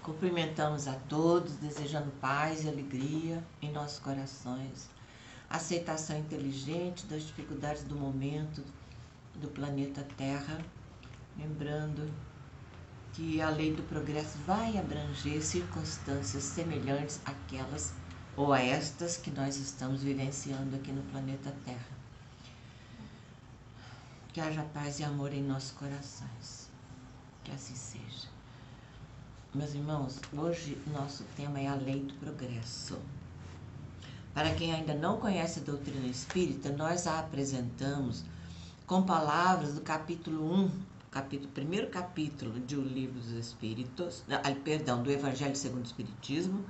Cumprimentamos a todos, desejando paz e alegria em nossos corações, aceitação inteligente das dificuldades do momento do planeta Terra, lembrando que a lei do progresso vai abranger circunstâncias semelhantes àquelas ou a estas que nós estamos vivenciando aqui no planeta Terra. Que haja paz e amor em nossos corações. Que assim seja. Meus irmãos, hoje nosso tema é a lei do progresso. Para quem ainda não conhece a doutrina espírita, nós a apresentamos com palavras do capítulo 1, primeiro capítulo do Livro dos Espíritos, do Evangelho segundo o Espiritismo,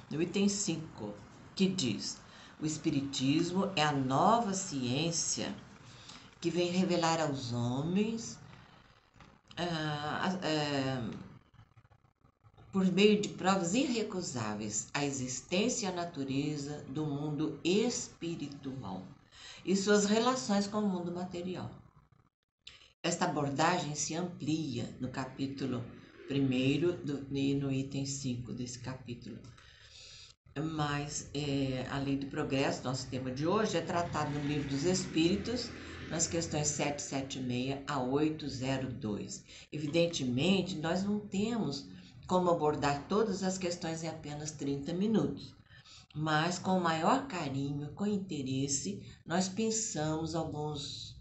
no item 5, que diz: o Espiritismo é a nova ciência que vem revelar aos homens por meio de provas irrecusáveis, a existência e a natureza do mundo espiritual e suas relações com o mundo material. Esta abordagem se amplia no capítulo 1 e no item 5 desse capítulo. Mas a lei do progresso, nosso tema de hoje, é tratado no Livro dos Espíritos, nas questões 776 a 802. Evidentemente, nós não temos como abordar todas as questões em apenas 30 minutos, mas com o maior carinho, com interesse, nós pensamos alguns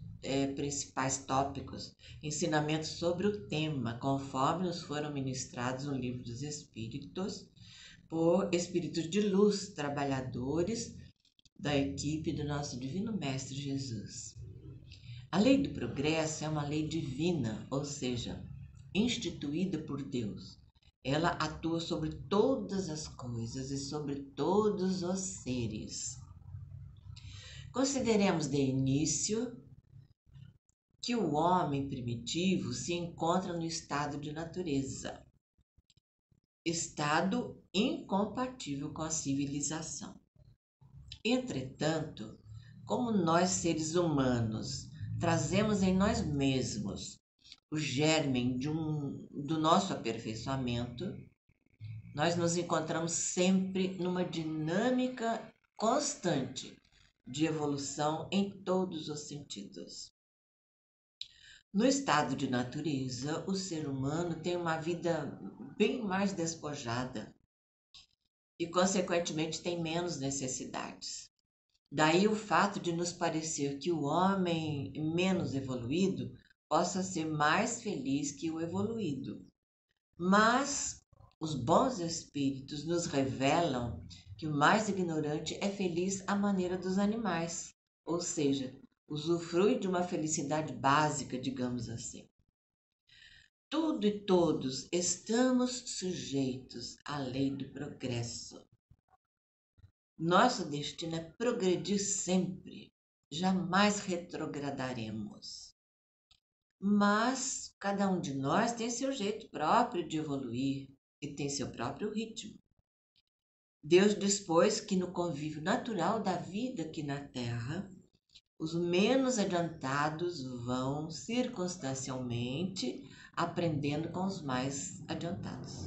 principais tópicos, ensinamentos sobre o tema, conforme nos foram ministrados no Livro dos Espíritos, por espíritos de luz, trabalhadores da equipe do nosso Divino Mestre Jesus. A lei do progresso é uma lei divina, ou seja, instituída por Deus. Ela atua sobre todas as coisas e sobre todos os seres. Consideremos de início que o homem primitivo se encontra no estado de natureza, estado incompatível com a civilização. Entretanto, como nós seres humanos trazemos em nós mesmos o germe do nosso aperfeiçoamento, nós nos encontramos sempre numa dinâmica constante de evolução em todos os sentidos. No estado de natureza, o ser humano tem uma vida bem mais despojada e, consequentemente, tem menos necessidades. Daí o fato de nos parecer que o homem menos evoluído possa ser mais feliz que o evoluído. Mas os bons espíritos nos revelam que o mais ignorante é feliz à maneira dos animais, ou seja, usufrui de uma felicidade básica, digamos assim. Tudo e todos estamos sujeitos à lei do progresso. Nosso destino é progredir sempre, jamais retrogradaremos. Mas cada um de nós tem seu jeito próprio de evoluir e tem seu próprio ritmo. Deus dispôs que no convívio natural da vida aqui na Terra, os menos adiantados vão circunstancialmente aprendendo com os mais adiantados.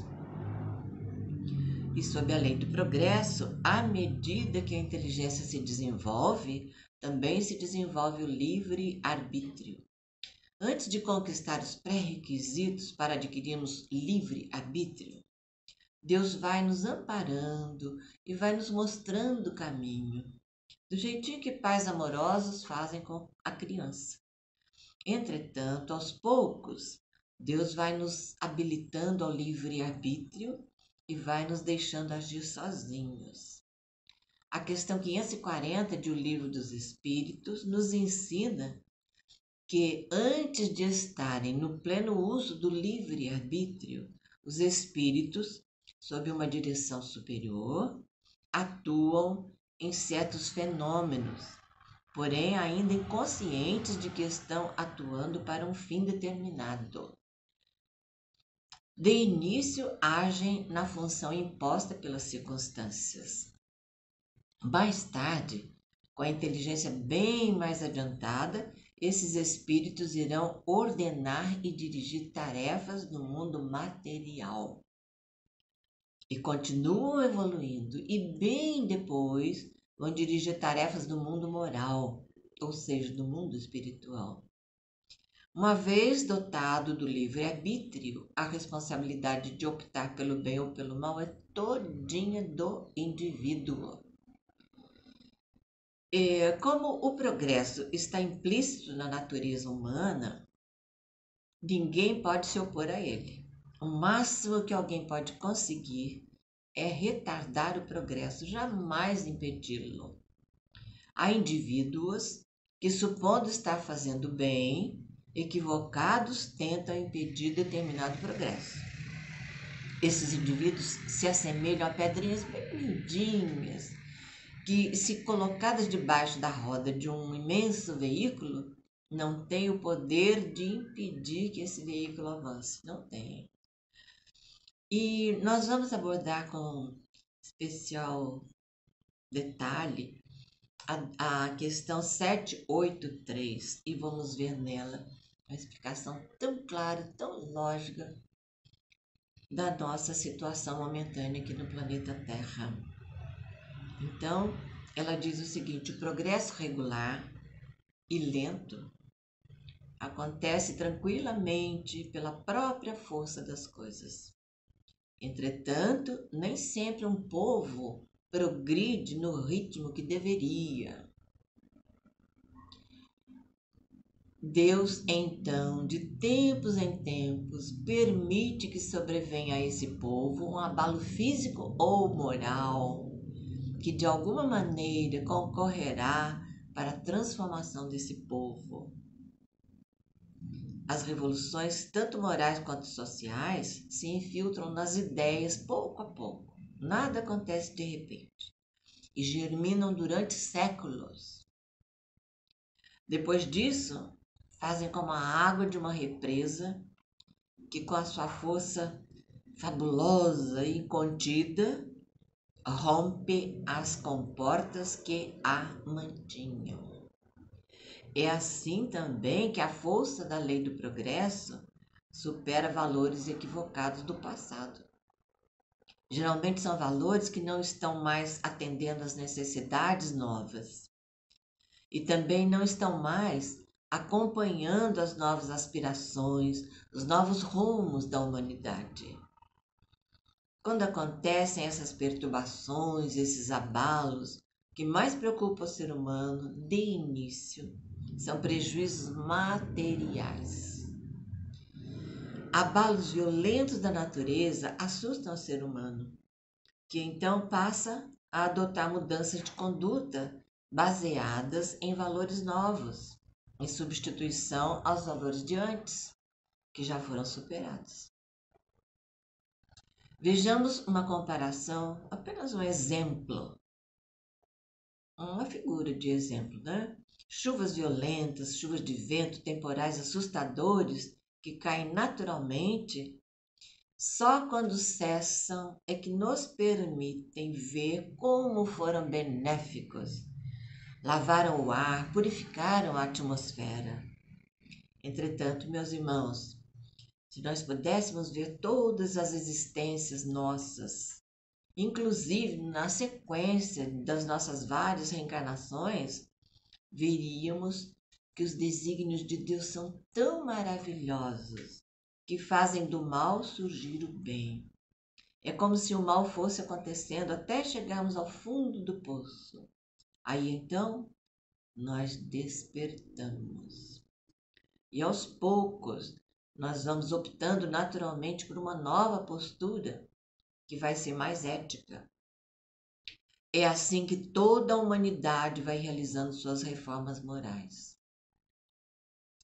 E sob a lei do progresso, à medida que a inteligência se desenvolve, também se desenvolve o livre-arbítrio. Antes de conquistar os pré-requisitos para adquirirmos livre-arbítrio, Deus vai nos amparando e vai nos mostrando o caminho, do jeitinho que pais amorosos fazem com a criança. Entretanto, aos poucos, Deus vai nos habilitando ao livre-arbítrio e vai nos deixando agir sozinhos. A questão 540 de O Livro dos Espíritos nos ensina que antes de estarem no pleno uso do livre-arbítrio, os espíritos, sob uma direção superior, atuam em certos fenômenos, porém ainda inconscientes de que estão atuando para um fim determinado. De início, agem na função imposta pelas circunstâncias. Mais tarde, com a inteligência bem mais adiantada, esses espíritos irão ordenar e dirigir tarefas no mundo material. e continuam evoluindo e bem depois vão dirigir tarefas do mundo moral, ou seja, do mundo espiritual. Uma vez dotado do livre-arbítrio, a responsabilidade de optar pelo bem ou pelo mal é todinha do indivíduo. Como o progresso está implícito na natureza humana, ninguém pode se opor a ele. O máximo que alguém pode conseguir é retardar o progresso, jamais impedi-lo. Há indivíduos que, supondo estar fazendo bem, equivocados tentam impedir determinado progresso. Esses indivíduos se assemelham a pedrinhas bem miudinhas, que, se colocadas debaixo da roda de um imenso veículo, não têm o poder de impedir que esse veículo avance. Não tem. E nós vamos abordar com especial detalhe a questão 783 e vamos ver nela uma explicação tão clara, tão lógica da nossa situação momentânea aqui no planeta Terra. Então, ela diz o seguinte: o progresso regular e lento acontece tranquilamente pela própria força das coisas. Entretanto, nem sempre um povo progride no ritmo que deveria. Deus, então, de tempos em tempos, permite que sobrevenha a esse povo um abalo físico ou moral, que de alguma maneira concorrerá para a transformação desse povo. As revoluções, tanto morais quanto sociais, se infiltram nas ideias pouco a pouco. Nada acontece de repente e germinam durante séculos. Depois disso, fazem como a água de uma represa que, com a sua força fabulosa e contida, rompe as comportas que a mantinham. É assim também que a força da lei do progresso supera valores equivocados do passado. Geralmente são valores que não estão mais atendendo às necessidades novas e também não estão mais acompanhando as novas aspirações, os novos rumos da humanidade. Quando acontecem essas perturbações, esses abalos, o que mais preocupa o ser humano de início são prejuízos materiais. Abalos violentos da natureza assustam o ser humano, que então passa a adotar mudanças de conduta baseadas em valores novos, em substituição aos valores de antes, que já foram superados. Vejamos uma comparação, apenas um exemplo, uma figura de exemplo, né? Chuvas violentas, chuvas de vento, temporais assustadores que caem naturalmente, só quando cessam é que nos permitem ver como foram benéficos. Lavaram o ar, purificaram a atmosfera. Entretanto, meus irmãos, se nós pudéssemos ver todas as existências nossas, inclusive na sequência das nossas várias reencarnações, veríamos que os desígnios de Deus são tão maravilhosos que fazem do mal surgir o bem. É como se o mal fosse acontecendo até chegarmos ao fundo do poço. Aí então nós despertamos. E aos poucos nós vamos optando naturalmente por uma nova postura que vai ser mais ética. É assim que toda a humanidade vai realizando suas reformas morais.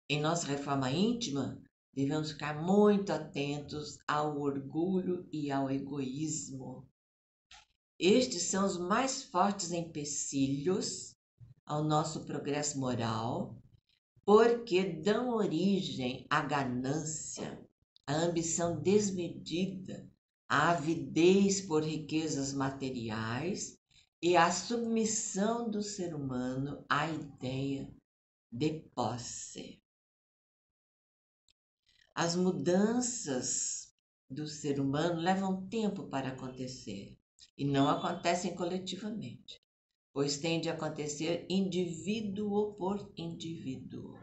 Em nossa reforma íntima, devemos ficar muito atentos ao orgulho e ao egoísmo. Estes são os mais fortes empecilhos ao nosso progresso moral, porque dão origem à ganância, à ambição desmedida, à avidez por riquezas materiais e à submissão do ser humano à ideia de posse. As mudanças do ser humano levam tempo para acontecer e não acontecem coletivamente, pois tem de acontecer indivíduo por indivíduo.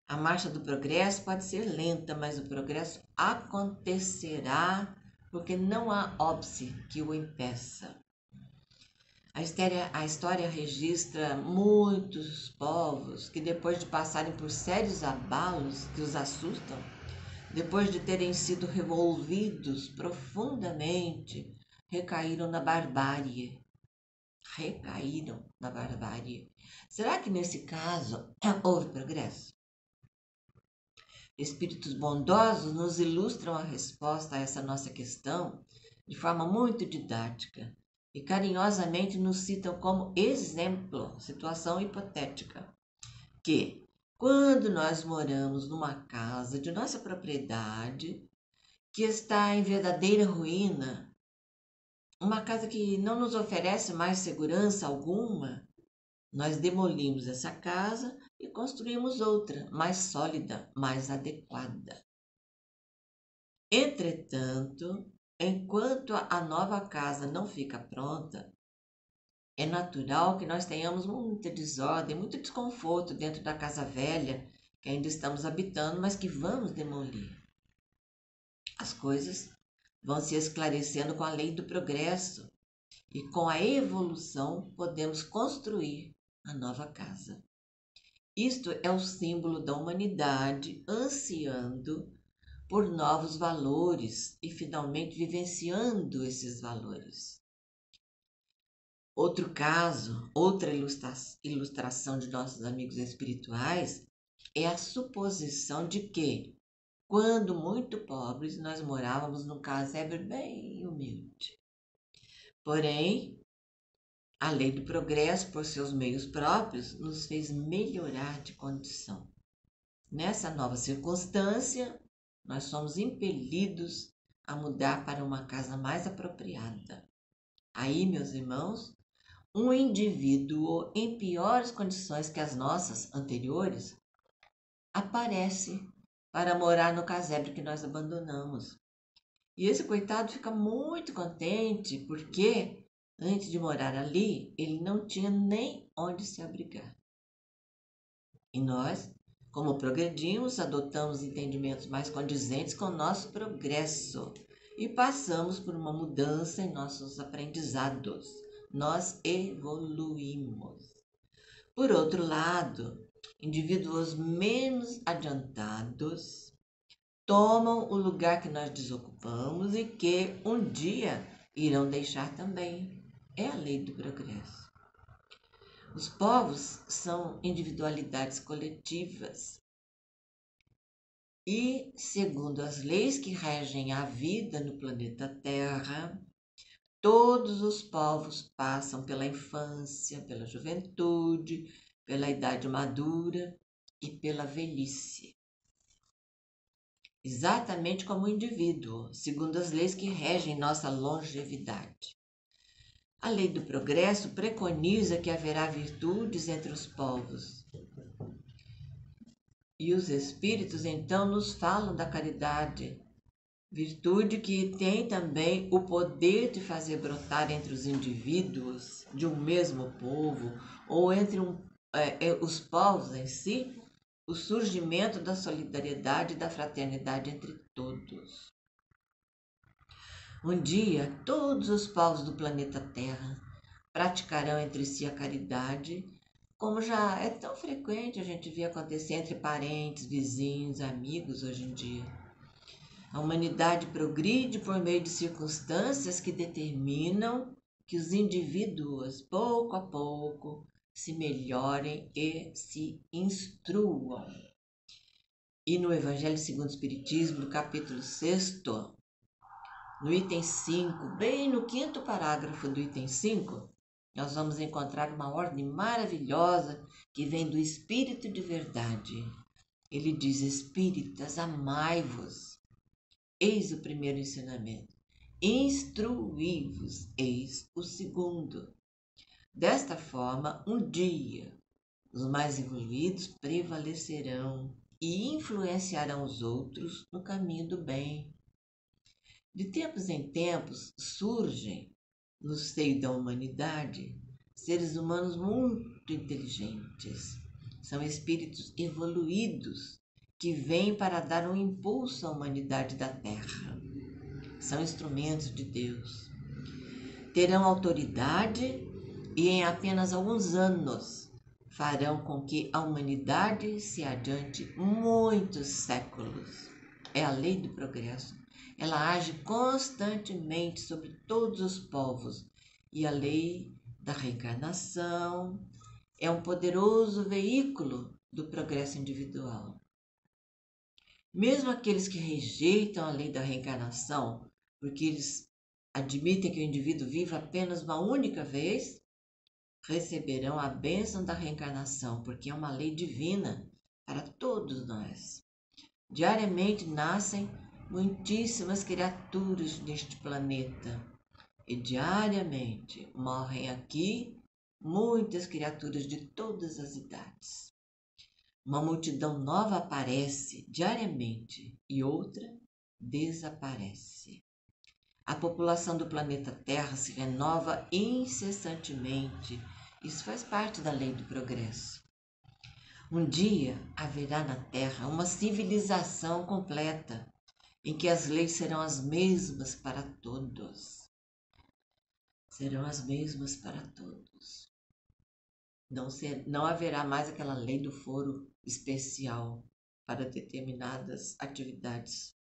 A marcha do progresso pode ser lenta, mas o progresso acontecerá porque não há óbice que o impeça. A história registra muitos povos que, depois de passarem por sérios abalos que os assustam, depois de terem sido revolvidos profundamente, recaíram na barbárie. Recaíram na barbárie. Será que nesse caso houve progresso? Espíritos bondosos nos ilustram a resposta a essa nossa questão de forma muito didática e carinhosamente nos citam como exemplo, situação hipotética, que quando nós moramos numa casa de nossa propriedade que está em verdadeira ruína, uma casa que não nos oferece mais segurança alguma, nós demolimos essa casa e construímos outra, mais sólida, mais adequada. Entretanto, enquanto a nova casa não fica pronta, é natural que nós tenhamos muita desordem, muito desconforto dentro da casa velha que ainda estamos habitando, mas que vamos demolir. As coisas vão se esclarecendo com a lei do progresso e com a evolução podemos construir a nova casa. Isto é o símbolo da humanidade ansiando por novos valores e finalmente vivenciando esses valores. Outro caso, outra ilustração de nossos amigos espirituais é a suposição de que, quando muito pobres, nós morávamos num casebre bem humilde. Porém, a lei do progresso, por seus meios próprios, nos fez melhorar de condição. Nessa nova circunstância, nós somos impelidos a mudar para uma casa mais apropriada. Aí, meus irmãos, um indivíduo em piores condições que as nossas anteriores aparece para morar no casebre que nós abandonamos. E esse coitado fica muito contente porque, antes de morar ali, ele não tinha nem onde se abrigar. E nós, como progredimos, adotamos entendimentos mais condizentes com o nosso progresso e passamos por uma mudança em nossos aprendizados. Nós evoluímos. Por outro lado, indivíduos menos adiantados tomam o lugar que nós desocupamos e que um dia irão deixar também. É a lei do progresso. Os povos são individualidades coletivas e, segundo as leis que regem a vida no planeta Terra, todos os povos passam pela infância, pela juventude, pela idade madura e pela velhice. Exatamente como o indivíduo, segundo as leis que regem nossa longevidade. A lei do progresso preconiza que haverá virtudes entre os povos. E os espíritos então nos falam da caridade, virtude que tem também o poder de fazer brotar entre os indivíduos de um mesmo povo ou entre os povos em si, o surgimento da solidariedade e da fraternidade entre todos. Um dia, todos os povos do planeta Terra praticarão entre si a caridade, como já é tão frequente a gente ver acontecer entre parentes, vizinhos, amigos hoje em dia. A humanidade progride por meio de circunstâncias que determinam que os indivíduos, pouco a pouco, se melhorem e se instruam. E no Evangelho segundo o Espiritismo, no capítulo 6º, no item 5, bem no 5º parágrafo do item 5, nós vamos encontrar uma ordem maravilhosa que vem do Espírito de Verdade. Ele diz: Espíritas, amai-vos. Eis o primeiro ensinamento. Instruí-vos, eis o segundo. Desta forma, um dia, os mais evoluídos prevalecerão e influenciarão os outros no caminho do bem. De tempos em tempos surgem no seio da humanidade seres humanos muito inteligentes. São espíritos evoluídos que vêm para dar um impulso à humanidade da Terra. São instrumentos de Deus. Terão autoridade e em apenas alguns anos farão com que a humanidade se adiante muitos séculos. É a lei do progresso. Ela age constantemente sobre todos os povos. E a lei da reencarnação é um poderoso veículo do progresso individual. Mesmo aqueles que rejeitam a lei da reencarnação, porque eles admitem que o indivíduo vive apenas uma única vez, receberão a bênção da reencarnação, porque é uma lei divina para todos nós. Diariamente nascem muitíssimas criaturas neste planeta e diariamente morrem aqui muitas criaturas de todas as idades. Uma multidão nova aparece diariamente e outra desaparece. A população do planeta Terra se renova incessantemente. Isso faz parte da lei do progresso. Um dia haverá na Terra uma civilização completa, em que as leis serão as mesmas para todos. Serão as mesmas para todos. Não haverá mais aquela lei do foro especial para determinadas atividades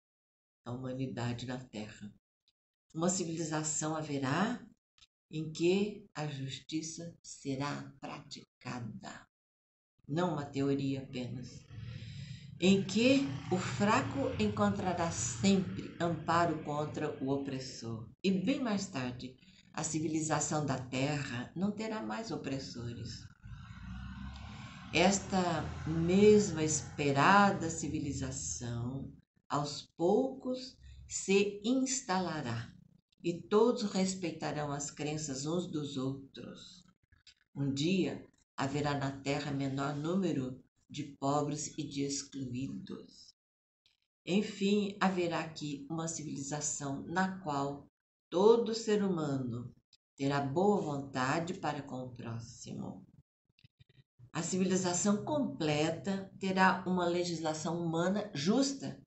da humanidade na Terra. Uma civilização haverá em que a justiça será praticada, não uma teoria apenas, em que o fraco encontrará sempre amparo contra o opressor. E bem mais tarde, a civilização da Terra não terá mais opressores. Esta mesma esperada civilização, aos poucos, se instalará e todos respeitarão as crenças uns dos outros. Um dia haverá na Terra menor número de pobres e de excluídos. Enfim, haverá aqui uma civilização na qual todo ser humano terá boa vontade para com o próximo. A civilização completa terá uma legislação humana justa.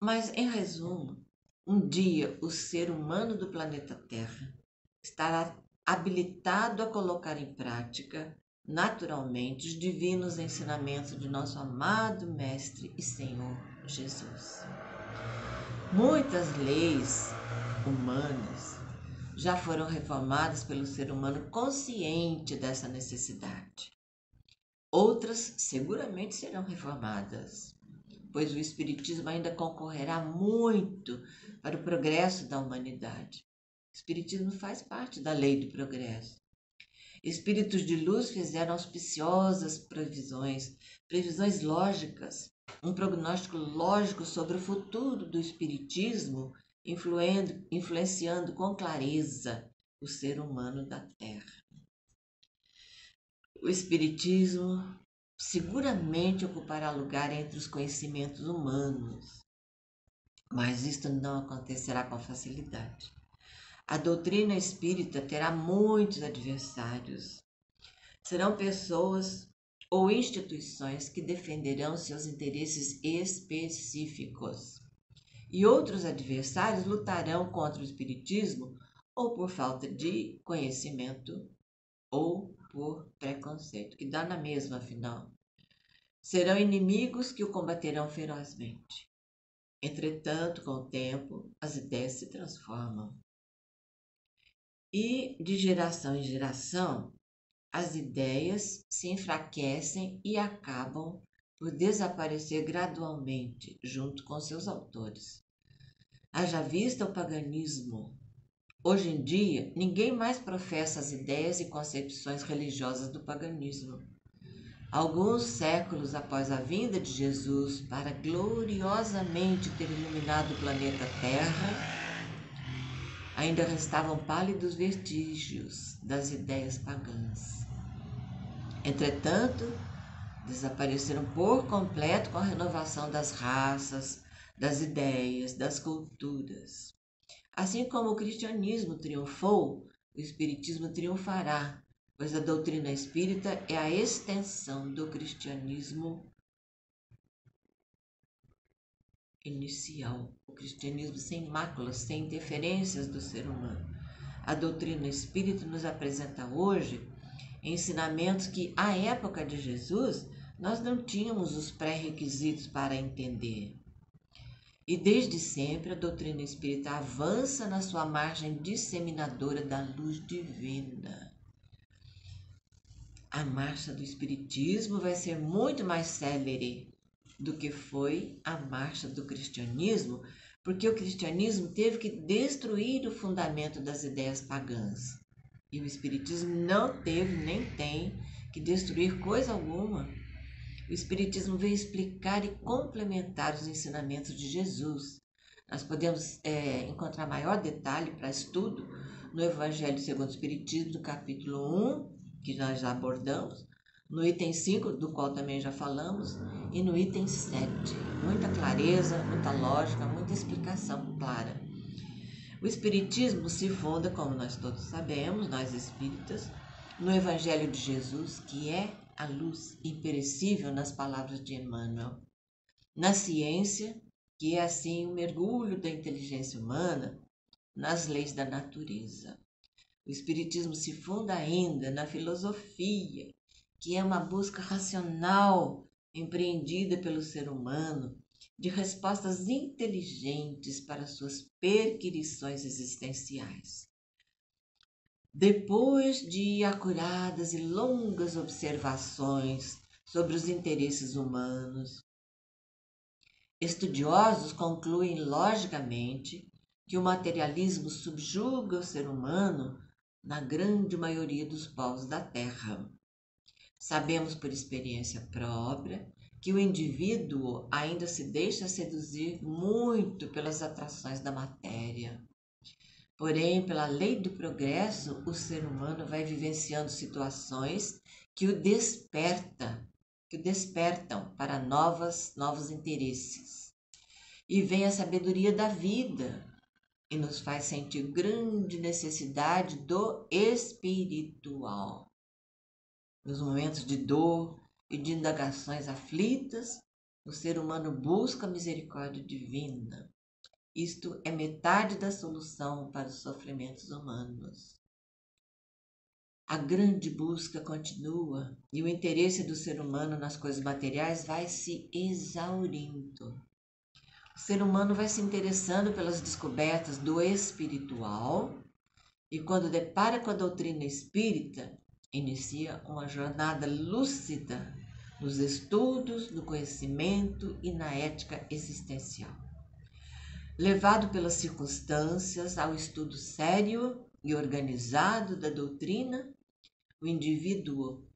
Mas, em resumo, um dia o ser humano do planeta Terra estará habilitado a colocar em prática, naturalmente, os divinos ensinamentos de nosso amado Mestre e Senhor Jesus. Muitas leis humanas já foram reformadas pelo ser humano consciente dessa necessidade. Outras seguramente serão reformadas, pois o Espiritismo ainda concorrerá muito para o progresso da humanidade. O Espiritismo faz parte da lei do progresso. Espíritos de luz fizeram auspiciosas previsões lógicas, um prognóstico lógico sobre o futuro do Espiritismo, influenciando com clareza o ser humano da Terra. O Espiritismo seguramente ocupará lugar entre os conhecimentos humanos, mas isto não acontecerá com facilidade. A doutrina espírita terá muitos adversários. Serão pessoas ou instituições que defenderão seus interesses específicos. E outros adversários lutarão contra o espiritismo ou por falta de conhecimento ou por preconceito, que dá na mesma, afinal. Serão inimigos que o combaterão ferozmente. Entretanto, com o tempo, as ideias se transformam. E, de geração em geração, as ideias se enfraquecem e acabam por desaparecer gradualmente, junto com seus autores. Haja vista o paganismo. Hoje em dia, ninguém mais professa as ideias e concepções religiosas do paganismo. Alguns séculos após a vinda de Jesus para gloriosamente ter iluminado o planeta Terra, ainda restavam pálidos vestígios das ideias pagãs. Entretanto, desapareceram por completo com a renovação das raças, das ideias, das culturas. Assim como o cristianismo triunfou, o espiritismo triunfará, pois a doutrina espírita é a extensão do cristianismo inicial, o cristianismo sem máculas, sem interferências do ser humano. A doutrina espírita nos apresenta hoje ensinamentos que, à época de Jesus, nós não tínhamos os pré-requisitos para entender. E desde sempre a doutrina espírita avança na sua margem disseminadora da luz divina. A marcha do espiritismo vai ser muito mais célere do que foi a marcha do cristianismo, porque o cristianismo teve que destruir o fundamento das ideias pagãs. E o espiritismo não teve nem tem que destruir coisa alguma. O espiritismo veio explicar e complementar os ensinamentos de Jesus. Nós podemos encontrar maior detalhe para estudo no Evangelho segundo o Espiritismo, do capítulo 1, que nós já abordamos, no item 5, do qual também já falamos, e no item 7. Muita clareza, muita lógica, muita explicação clara. O Espiritismo se funda, como nós todos sabemos, nós espíritas, no Evangelho de Jesus, que é a luz imperecível nas palavras de Emmanuel, na ciência, que é assim o mergulho da inteligência humana nas leis da natureza. O Espiritismo se funda ainda na filosofia, que é uma busca racional empreendida pelo ser humano de respostas inteligentes para suas perquirições existenciais. Depois de acuradas e longas observações sobre os interesses humanos, estudiosos concluem logicamente que o materialismo subjuga o ser humano na grande maioria dos povos da Terra. Sabemos por experiência própria que o indivíduo ainda se deixa seduzir muito pelas atrações da matéria. Porém, pela lei do progresso, o ser humano vai vivenciando situações que o despertam para novos interesses. E vem a sabedoria da vida e nos faz sentir grande necessidade do espiritual. Nos momentos de dor e de indagações aflitas, o ser humano busca a misericórdia divina. Isto é metade da solução para os sofrimentos humanos. A grande busca continua e o interesse do ser humano nas coisas materiais vai se exaurindo. O ser humano vai se interessando pelas descobertas do espiritual e, quando depara com a doutrina espírita, inicia uma jornada lúcida nos estudos, no conhecimento e na ética existencial. Levado pelas circunstâncias ao estudo sério e organizado da doutrina, o indivíduo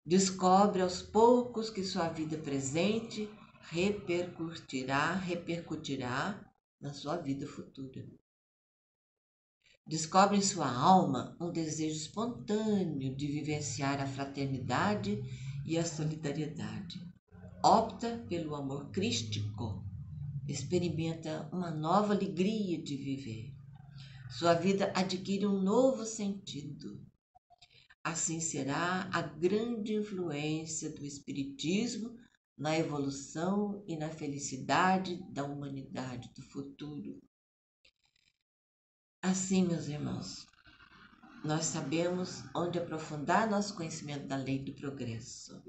descobre aos poucos que sua vida presente repercutirá na sua vida futura. Descobre em sua alma um desejo espontâneo de vivenciar a fraternidade e a solidariedade. Opta pelo amor crístico, experimenta uma nova alegria de viver. Sua vida adquire um novo sentido. Assim será a grande influência do Espiritismo na evolução e na felicidade da humanidade do futuro. Assim, meus irmãos, nós sabemos onde aprofundar nosso conhecimento da lei do progresso.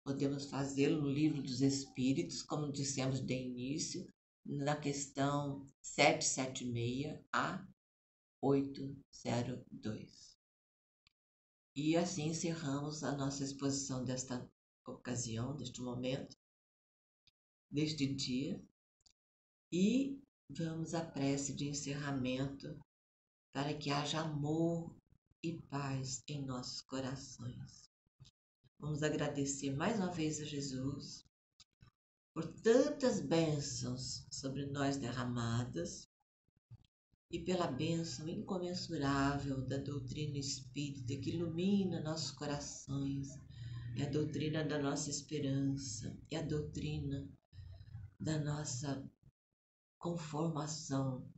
Podemos fazê-lo no Livro dos Espíritos, como dissemos de início, na questão 776 a 802. E assim encerramos a nossa exposição desta ocasião, deste momento, deste dia, e vamos à prece de encerramento para que haja amor e paz em nossos corações. Vamos agradecer mais uma vez a Jesus por tantas bênçãos sobre nós derramadas e pela bênção incomensurável da doutrina espírita que ilumina nossos corações, é a doutrina da nossa esperança, é a doutrina da nossa com formação.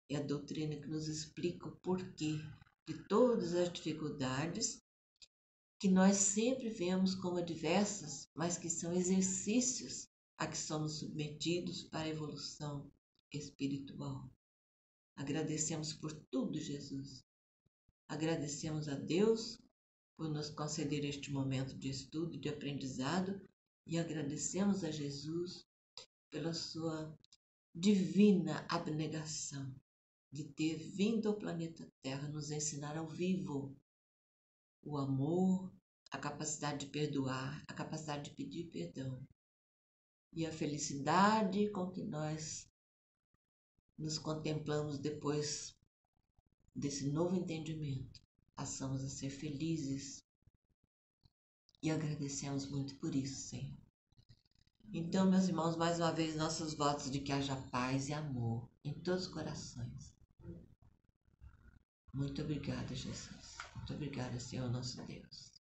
É a doutrina que nos explica o porquê de todas as dificuldades que nós sempre vemos como adversas, mas que são exercícios a que somos submetidos para a evolução espiritual. Agradecemos por tudo, Jesus. Agradecemos a Deus por nos conceder este momento de estudo, de aprendizado, e agradecemos a Jesus pela sua divina abnegação de ter vindo ao planeta Terra nos ensinar ao vivo o amor, a capacidade de perdoar, a capacidade de pedir perdão e a felicidade com que nós nos contemplamos depois desse novo entendimento. Passamos a ser felizes e agradecemos muito por isso, Senhor. Então, meus irmãos, mais uma vez, nossos votos de que haja paz e amor em todos os corações. Muito obrigada, Jesus. Muito obrigada, Senhor nosso Deus.